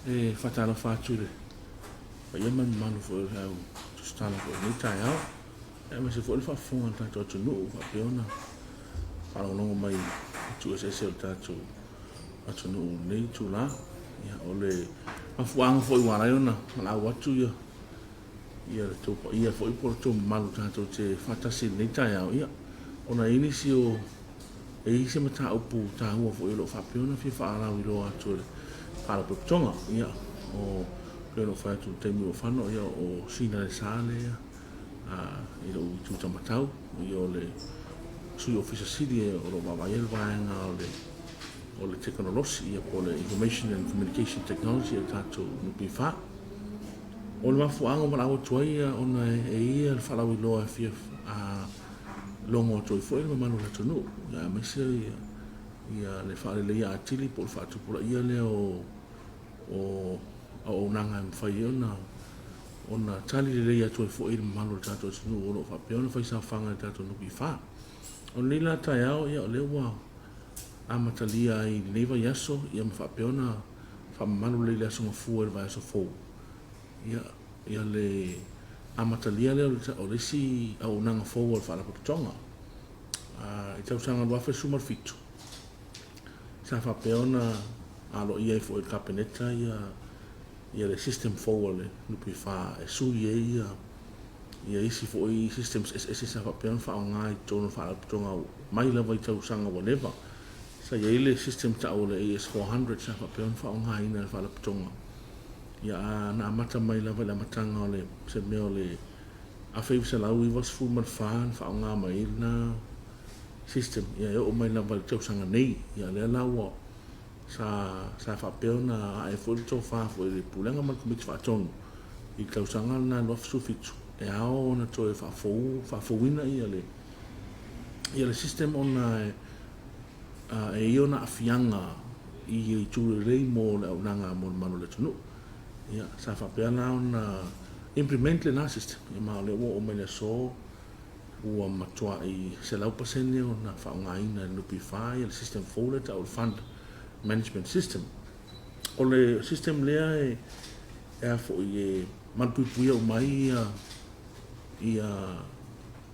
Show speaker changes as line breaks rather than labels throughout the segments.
e fatalo fatule pa ia man manu fo au stala fo ni tai au e me se fo fa fon ta to no fa peona para no mai tu se se ta tu atu no nei tu la ia ole afuang fo wa la ona la watu ia to pa ia fo por to malu ta to te fatasi ni tai au ia ona inisio e ise mata upu ta ua fo ilo fa peona fi fa ala wilo atu para tonga ia o pero fa tu te mo fa no ia o sina de sale ilo tu tamatau io le sui officer city o lo va il vanga o le technology ia po le information and communication technology ta tu no pi fa o le mafu anga ma o toia ona e ia fa la wilo fi longo to fo le manu la tonu ya me se ia le fa le ia atili po fa tu po ia le o auaunaga e mafai ona tali lelei atu e foʻi i le mamalu le tatou atunuu ono faapea ona faisaofaga le tatou nuku i fā ona lei la taeao ia o lea ua amatalia ai lenei vaiaso ia ma faapea ona faamamalu lei le asogafua i le vaiaso fou ia le amatalia lea o le isi auaunaga fou o le faalapototoga i tausaga luafe suma le fitu sa faapea ona alo ia fo el capeneta ia le system forward le nupi fa e sui ia isi fo i systems SS sa fa peon fa nga i tono fa tonga mai la vai tau sanga whatever sa ia le system ta o le AS400 sa fa peon fa nga ina fa la tonga ia na mata mai la vai la matanga le se me le a fe se la ui was fu man fa nga mai na system ia o mai la vai tau sanga nei ia le la wa sa fa peona e foi to fa foi le pulenga mal komit fa ton I tausanga na lo su fitu e ao na to e fa fo ina ia le system ona e iona afianga I tu rei mo le nanga mo manu le tunu ia sa fa peona ona implement le na system e ma le o me le so ua matua I se lau pasene ona fa nga ina no pi fa le system fo le ta o fund management system o le system lea e fo I manpuipuia o mai ia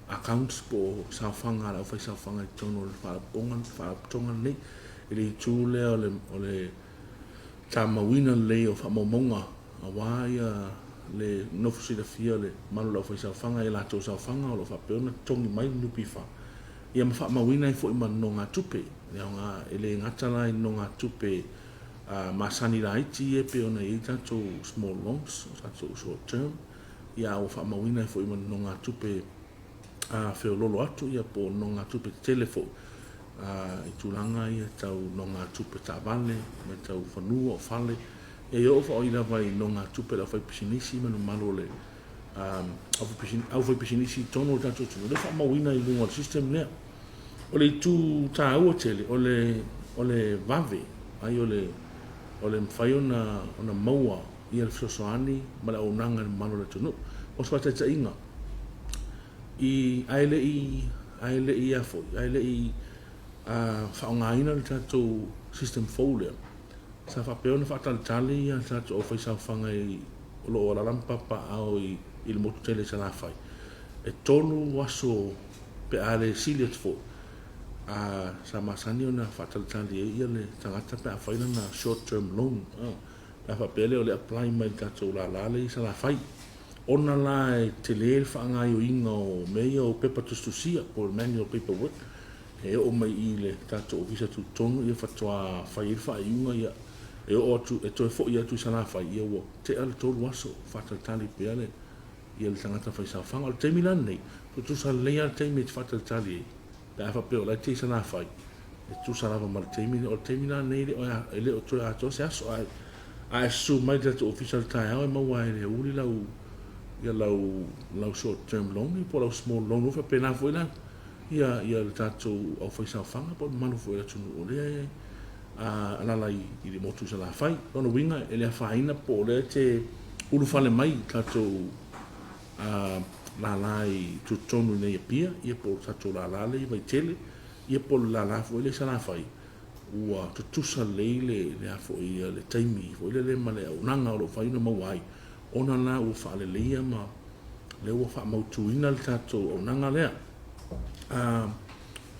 accounts po saofaga la fai saofaga I tono le faapotoga nei I le itu lea o le tamauina lei o faamaumaga auā ia le nofo silafia le manu lau fai saofaga e latou saofaga o lo faapeona togi mai nupi fa ia ma faamauina ai foʻi ma nonoga tupe leaoga e le gata la I nonoga tupe masani la iti e pe ona I tatou small loans tatou short term ia o faamauina ai foʻi ma nonoga tupe feololo atu ia po nonoga tupe telefo I tulaga ia tau nonoga tupe Savali me tau fanua o fale e o fa o ila vai nonoga tupe la fai pisinisi ma no malo le au fai pisinisi tono tatou tunu le faamauina I luga o le system lea o le tu tāua tele o le vave ai o le mawhai ona maua ia le fisosoani ma le auaunaga le mano le tunu o se faataʻitaʻiga I aele I a foi aele I whaongaina le tatou system fou lea sa whapea ona faataletale ia tatou o faisaofaga I o loo alalampa paao I le motu tele sa lafai e tonu aso pe a le sili atu foi sa masani ona faataletale ia le tagata pe a faila na short term loan la whapea le o le apply mai tatou lalale I sa lafai ona la e tele le whaangaioiga o meia o pepa tustusia po le manual paperwork e o mai I le tatou ofisa tutonu ia fatoa fai le whaaiunga ia e o atu e toe foʻi atu I sa lafai ia ua te ale tolu aso faataletale pea le ia le tagata faisaofaga o le taimi lana nei tutusa lelei a le taimi e te faataletale ai pe a whapea o lai te I sa lafai e tusa lava ma le taimi o le taimi lana nei le o toe ato se aso a e su mai le tatou ofisa le taeao e maua e le uli lau short term loan I po lau small loan ufa pena foi la ia le tatou au faisaofaga po le manu foi le tunu o lea alala I le motu sa lafai lona uiga e le afāina po o lea te ulufale mai tatou lala I tutonu nei apia ia po tatou lala le I vaitele ia po le lala foi le sa lafai ua tutusa leile le afo ia le taimi fo ile le male aunaga o lo faina maua ai ona la ua faaleleia ma le ua faamautuina le tatou aunaga lea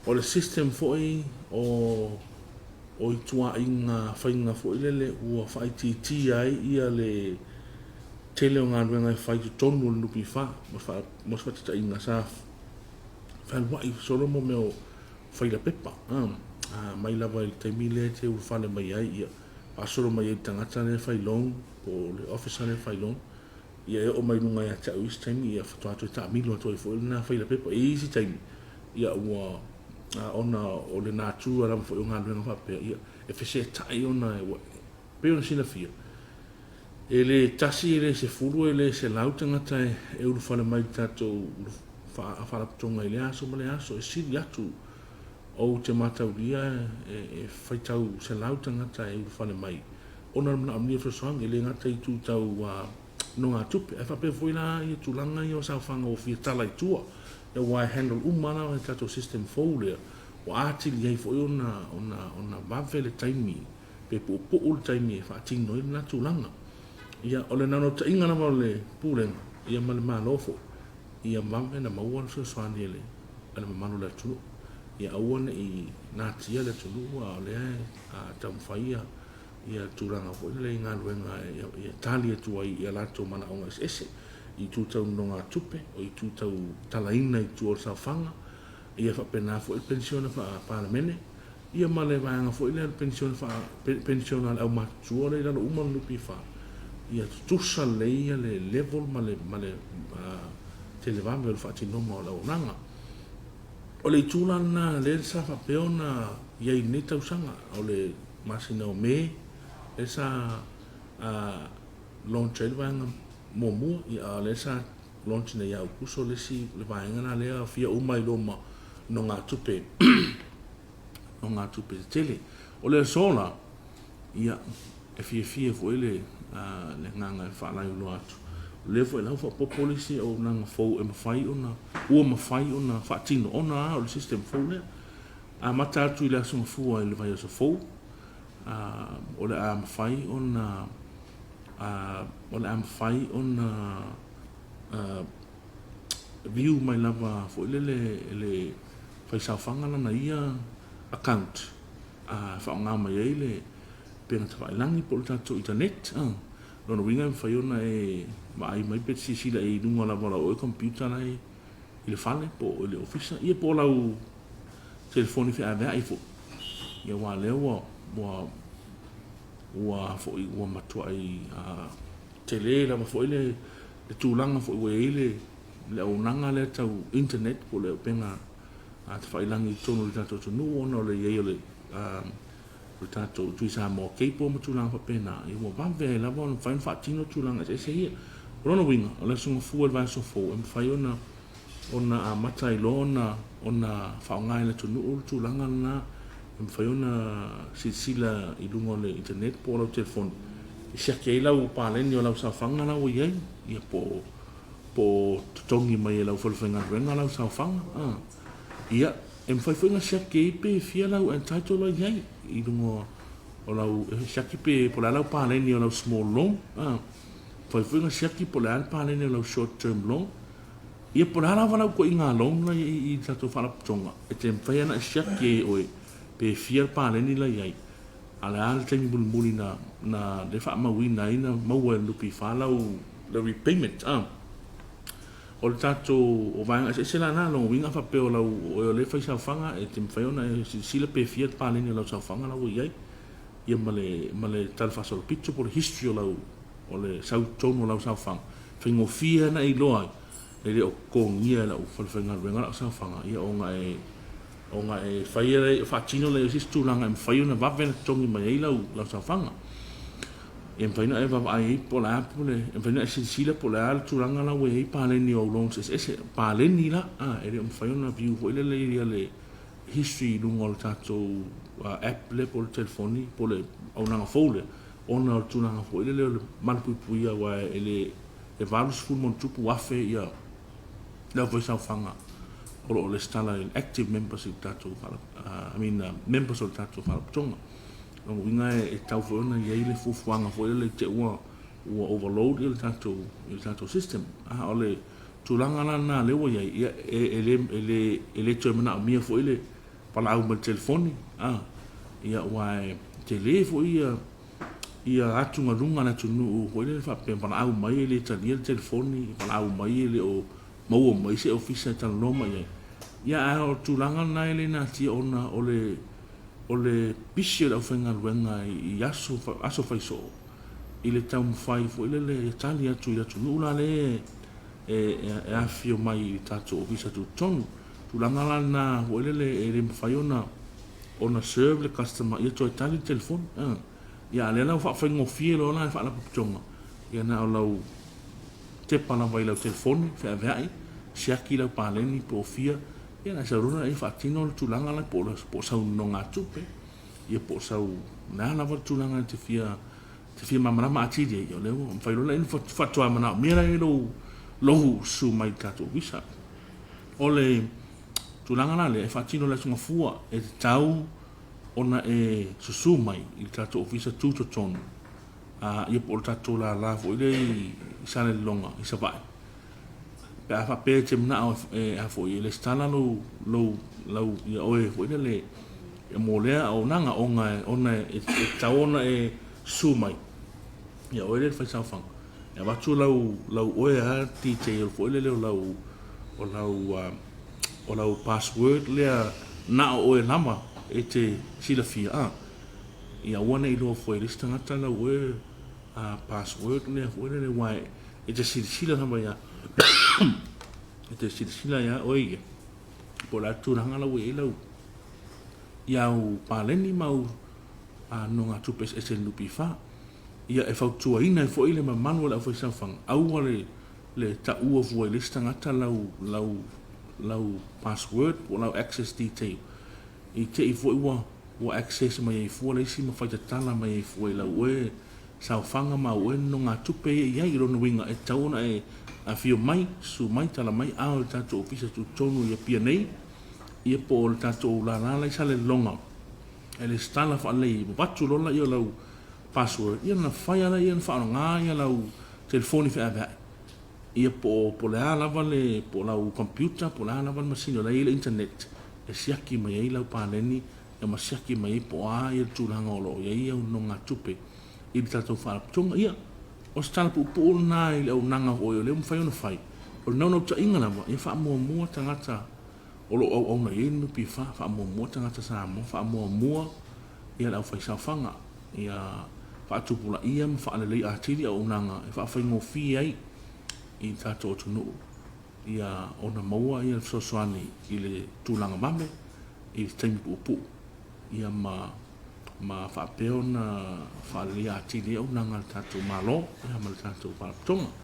o le system foʻi o i tuaʻiga faiga foʻi lele ua faaitiiti ai ia le tele o galuega e fai totonu o le nupi fa ma se faatataʻiga sa faailoaʻi solo mo mea o faila pepa mai lava i le taimi lea te ulufale mai ai ia faasolo mai ai tagata le failong po le officer le failong ia e o mai luga ia taʻu isi taimi ia fatoato e taʻamilo atu ai foʻi lena faila pepa isi taimi ia ua ona o le natu ala foʻi o galuega faapea ia e feseetaʻi ona pe ona silafia e le tasi e le sefulu e le selau tagata e ulufale mai tatou faalapotoga i le aso ma le aso e sili atu o te mataulia e faitau selau tagata e ulufale mai ona le manaʻonia fesoaga i le gata i tutau no ngā tupe e faapea foi la ia tulaga ia o saofaga o fia tala itua ia ua handle uma la e tatou system fou lea ua atili ai foʻi ona vave le taimi pe puʻupuʻu le taimi e faatino ai lena tulaga ia o le nanotaʻiga lava o le pulega ia ma le malo foʻi ia vave na maua le soasoani e le mamalo le atunuu ia aua neʻi natia le atunuu a o lea taumafai ia tulaga foʻi le galuega ia tali atu ai ia latou manaʻoga eseese i tutau no ngā tupe o i tutau talaina i tu o saofaga ia faapena foʻi le pensiona faapalemene ia ma le vaega foʻi lea le pensiona le aumatutua le lalo uma le nupi fa ia tutusa leia le level ma le televave o le faatinoma o le aunaga o le itula lana le sa faapea ona iai lenei tausaga o le masina o me e sa launch ai le vaega muamua ia le sa launch nei au kuso lesi le vaega na lea fia uma i loma no ngā tupe no ngā tupe te tele o le sola ia e fia foʻi le gaga e faalaiuloa atu le foʻi lau faapopolisi o naga fou e mafai ua mafai ona faatino ona o le system fou lea mata atu i le asogafua i le vai aso fou o le a mafai ona o le a mafai ona view mai lava foʻi le faisaofaga lana ia account faaogā mai ai le pega tafailagi po le tatou internet lona uiga e mafai ona e maai mai pe sisila e iluga lava lau e computer lai i le fale po i le ofisa ia po lau telefoni feaveaʻi foʻi ia ua lea ua foʻi ua matua ai tele lava foʻi le tulaga foʻi ua ai le aunaga le tau internet po le pega tafailagi tonu le tatou tunuu ona o le iai o le tatou tui Samoa kei po ma tulaga faapena ia ua vave lava ona mafai ona faatino tulaga eseese ia o lona uiga o le asogafua le vaeso fou e mafai ona amata i loa ona faaogā i le tunuu le tulaga lana e mafai ona silasila i luga o le internet po o lau telefoni e siaki ai lau paleni o lau saofaga lau ai ai ia po totogi mai e lau falafaigaluega lau saofaga ia e mafai foi ga siaki ai pe fia lau entitle ai ai i luga o lau e siaki pe po le a lau paleni o lau small loan fai foi ga siaki po le a le paleni o lau short term loan ia po le a lava lau kuaʻiga loan lai i tatou faalapotoga e te mafai ana e siaki ai oe pe fia le paleni lai ai a le a le taimi mulimuli na le faamauina ai na maua e lupi fa lau le repayment o le tatou o vaega eseese lana logauiga faapea o lau o le faisaofaga e te mafai ona e silasila pe fia le paleni o lau saofaga lau ai ai ia ma le talafaasolopito po le history o lau o le sautonu o lau saofaga faigofia na iloa ai le o kogia e lau falafaigaluega lau saofaga ia onga e faia le faatino le sis tulaga e mafai ona vave na totogi mai ai lau saofaga e mawhaina e wawai ai po la apu le e mawhaina e silisila po la ala turanga la wei paleni o loans ese paleni la e re mwhaiona view ho ile le history lunga o tatou app le po le telefoni po le au nanga fole ona o tunanga fo ile le malpupuia wa ele e valus full mon tupu wafe ia la voi sa fanga o le stala active members i tātou members o tātou whalapatonga. O inga e tau whaona i eile fufuanga whaile te ua overload i le tātou system. O le tūlanga la nā lewa iai, ele toi mana o mia whaile pala au ma telefoni. Ia wai te le whaia ia atunga runga na tunu whaile le whape pala au mai le tania le telefoni, pala au mai le o maua mai se ofisa tala loma iai. Ia o tūlanga na ele nā tia ona o le pisi o le au whainga luenga i aso whaiso. I le tau mwhai whaile le tali atu i atu nula le e awhio mai i tātou ofisa tu tonu. Tūlanga la nā whaile le e le mwhai ona serve le customer ia toi tali telefoni. Ia le lau whaingo fie lo la e whaala paputonga. Ia na o lau te pala vai lau telefoni, whea veai, siaki lau pāleni po fia. Ia na sauruna e faatino le tūlanga la po sau nonga tupe. Ia po sau nā lava tūlanga te fia mamarama atiri e o leo. Whairola ina whatua mana mera e lohu su mai tātou visa. O le tūlanga la le e faatino le sunga fua e te tau ona e susu mai i tātou visa tūtotonu. Ia po le tātou la fo i le i sale longa i Savali. Pe a whape te mna a fo i le stala lau ia oe fo i le e mo lea auaunaga ona e tau ona e su mai. Ia oe le whaisawhanga. Ia watu lau oe a detail fo i le leo o lau password lea na oe lama e te sila fia. Ia wana i loa fo i le stangata lau oe password lea fo i le wai e te sila lama ia. E te sila ia oe po la tūranga lau e lau iau pāleni mau nonga tupes e se lupi wha. Ia e whautua ina e fo i le mamanu le au whaisawhanga. Aua le ta ua fua i le stangata lau password po lau access detail. I te i fo i wa access mai e fua le isi ma whaitatala mai e fua i lau e saofaga ma ue nonga tupe ia i rono winga e tauna e a fio mai su mai tala mai a o tatou ofisa tu tonu ia pia nei ia po o tatou la isa le longa e le stala fa lei watu lola ia lau password ia na whai ala ia na whaonga ia lau telefoni wha avea ia po le alava le po lau computer po le alava le masino le internet e siaki mai ei lau pāleni e ma siaki mai po a ia tūlanga o lo ia ia nonga tupe i tatou whaarapatonga ia. O se tala pupu nā i le auaunaga o leo mwhai ona whai. O le naunau ta inga lama, ia whaamua tangata o lo au na i nupi whaamua tangata Samoa, whaamua ia le au whaisawhanga. Ia whaatupula ia ma whaalelei atiri au auaunaga, e whaawhaingo fi ai i tatou tunu. Ia ona maua ia le sosoani i le tūlanga mame, i le taimi pupu. Ia ma whaapeo na whaalea atiri au nanga tatou malo, ia ma le tatou whaaptonga.